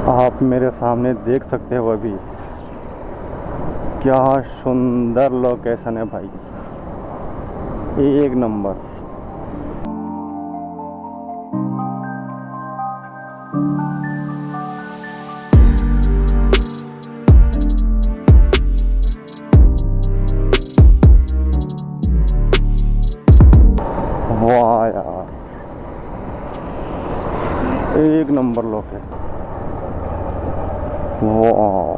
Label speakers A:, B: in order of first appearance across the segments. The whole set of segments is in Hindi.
A: आप मेरे सामने देख सकते हो अभी क्या सुंदर लोकेशन है भाई, एक नंबर। वाह यार, एक नंबर लोकेशन। वाह,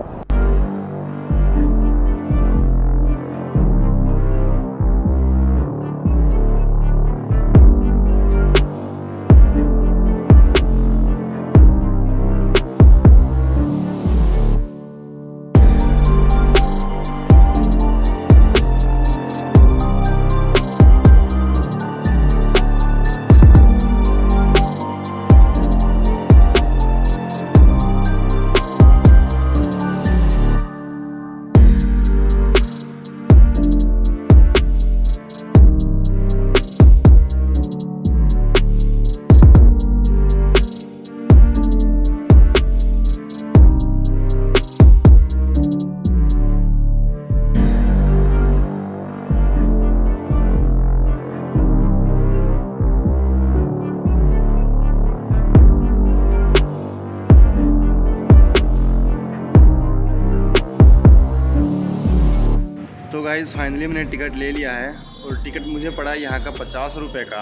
A: तो गाइस फाइनली मैंने टिकट ले लिया है और टिकट मुझे पड़ा यहाँ का 50 रुपये का।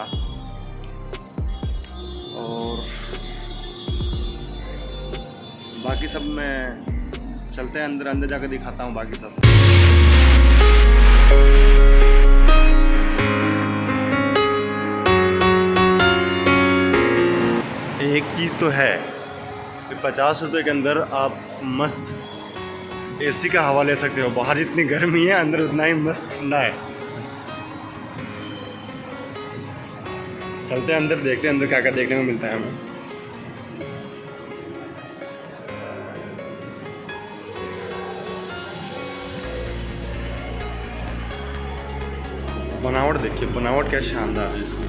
A: और बाकी सब मैं चलते हैं अंदर, अंदर जाकर दिखाता हूँ बाकी सब। एक चीज़ तो है कि 50 रुपये के अंदर आप मस्त एसी का हवा ले सकते हो। बाहर इतनी गर्मी है, अंदर उतना ही मस्त ठंडा है। चलते हैं अंदर, देखते हैं अंदर क्या क्या देखने को मिलता है हमें। बनावट देखिए, बनावट क्या शानदार है इसकी।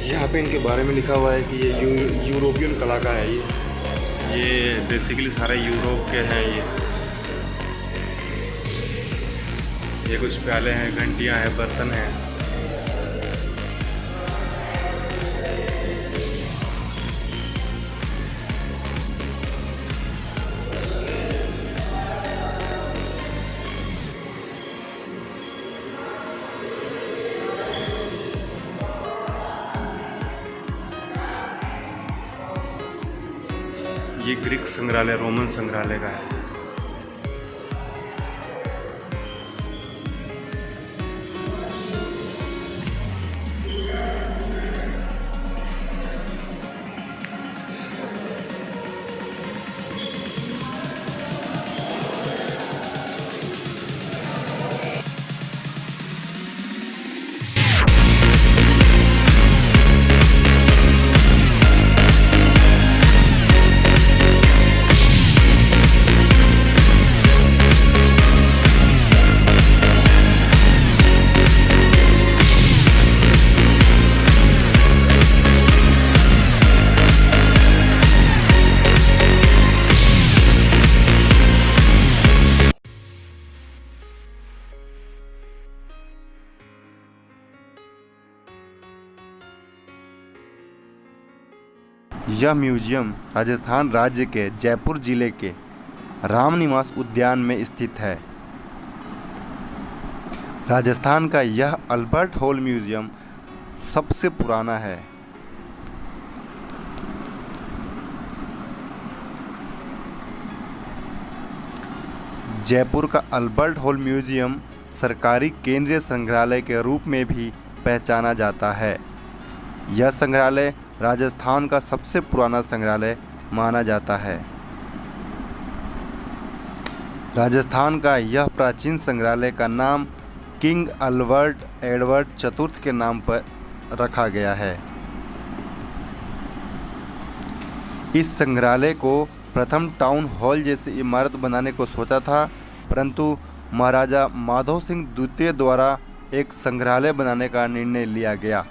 A: यहाँ पे इनके बारे में लिखा हुआ है कि ये यूरोपियन कला का है। ये बेसिकली सारे यूरोप के हैं। ये कुछ प्याले हैं, घंटियाँ हैं, बर्तन हैं। ये ग्रीक संग्रहालय, रोमन संग्रहालय का है। यह म्यूजियम राजस्थान राज्य के जयपुर जिले के रामनिवास उद्यान में स्थित है। राजस्थान का यह अल्बर्ट हॉल म्यूजियम सबसे पुराना है। . जयपुर का अल्बर्ट हॉल म्यूजियम सरकारी केंद्रीय संग्रहालय के रूप में भी पहचाना जाता है। यह संग्रहालय राजस्थान का सबसे पुराना संग्रहालय माना जाता है। राजस्थान का यह प्राचीन संग्रहालय का नाम किंग अल्बर्ट एडवर्ड चतुर्थ के नाम पर रखा गया है। इस संग्रहालय को प्रथम टाउन हॉल जैसी इमारत बनाने को सोचा था, परंतु महाराजा माधव सिंह द्वितीय द्वारा एक संग्रहालय बनाने का निर्णय लिया गया।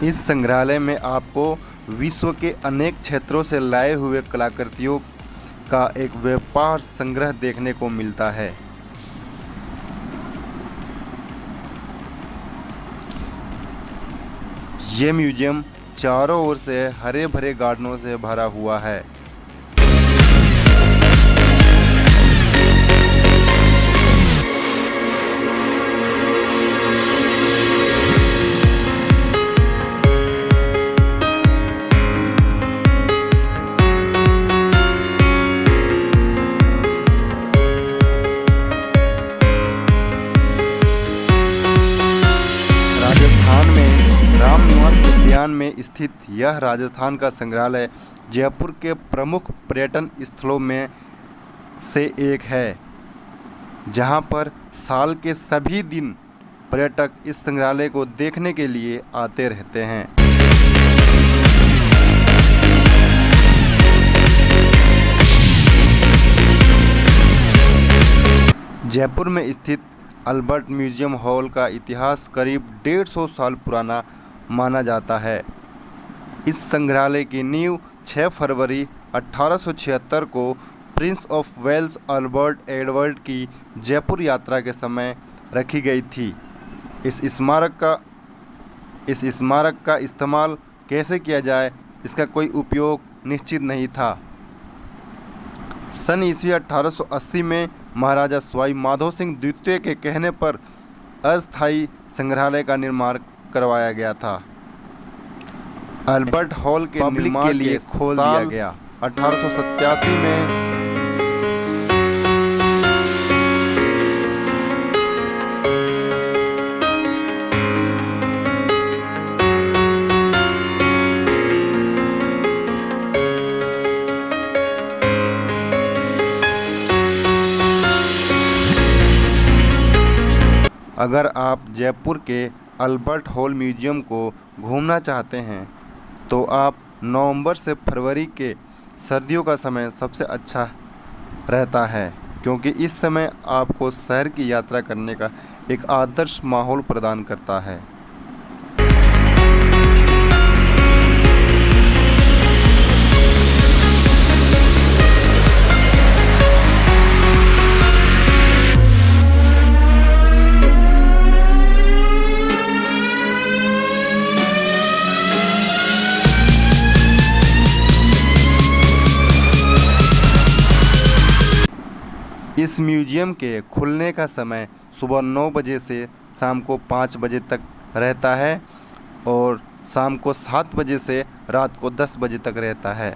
A: इस संग्रहालय में आपको विश्व के अनेक क्षेत्रों से लाए हुए कलाकृतियों का एक व्यापार संग्रह देखने को मिलता है। ये म्यूजियम चारों ओर से हरे भरे गार्डनों से भरा हुआ है। रामनिवास उद्यान में स्थित यह राजस्थान का संग्रहालय जयपुर के प्रमुख पर्यटन स्थलों में से एक है, जहां पर साल के सभी दिन पर्यटक इस संग्रहालय को देखने के लिए आते रहते हैं। जयपुर में स्थित अल्बर्ट म्यूजियम हॉल का इतिहास करीब 150 साल पुराना माना जाता है। इस संग्रहालय की नींव 6 फरवरी 1876 को prince of Wales Albert Edward की जयपुर यात्रा के समय रखी गई थी। इस स्मारक का इस्तेमाल कैसे किया जाए, इसका कोई उपयोग निश्चित नहीं था। सन ईस्वी 1880 में महाराजा सवाई माधव सिंह द्वितीय के कहने पर अस्थायी संग्रहालय का निर्माण करवाया गया था। अल्बर्ट हॉल के निर्माण के लिए खोल दिया गया। 1887 में अगर आप जयपुर के अल्बर्ट हॉल म्यूजियम को घूमना चाहते हैं तो आप नवंबर से फरवरी के सर्दियों का समय सबसे अच्छा रहता है, क्योंकि इस समय आपको शहर की यात्रा करने का एक आदर्श माहौल प्रदान करता है। इस म्यूजियम के खुलने का समय सुबह 9 बजे से शाम को 5 बजे तक रहता है और शाम को 7 बजे से रात को 10 बजे तक रहता है।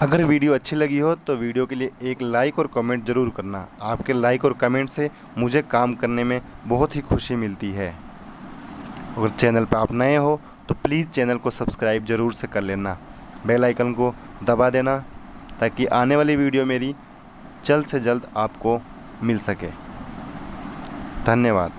A: अगर वीडियो अच्छी लगी हो तो वीडियो के लिए एक लाइक और कमेंट ज़रूर करना। आपके लाइक और कमेंट से मुझे काम करने में बहुत ही खुशी मिलती है। अगर चैनल पर आप नए हो तो प्लीज़ चैनल को सब्सक्राइब ज़रूर से कर लेना, बेल आइकन को दबा देना ताकि आने वाली वीडियो मेरी जल्द से जल्द आपको मिल सके। धन्यवाद।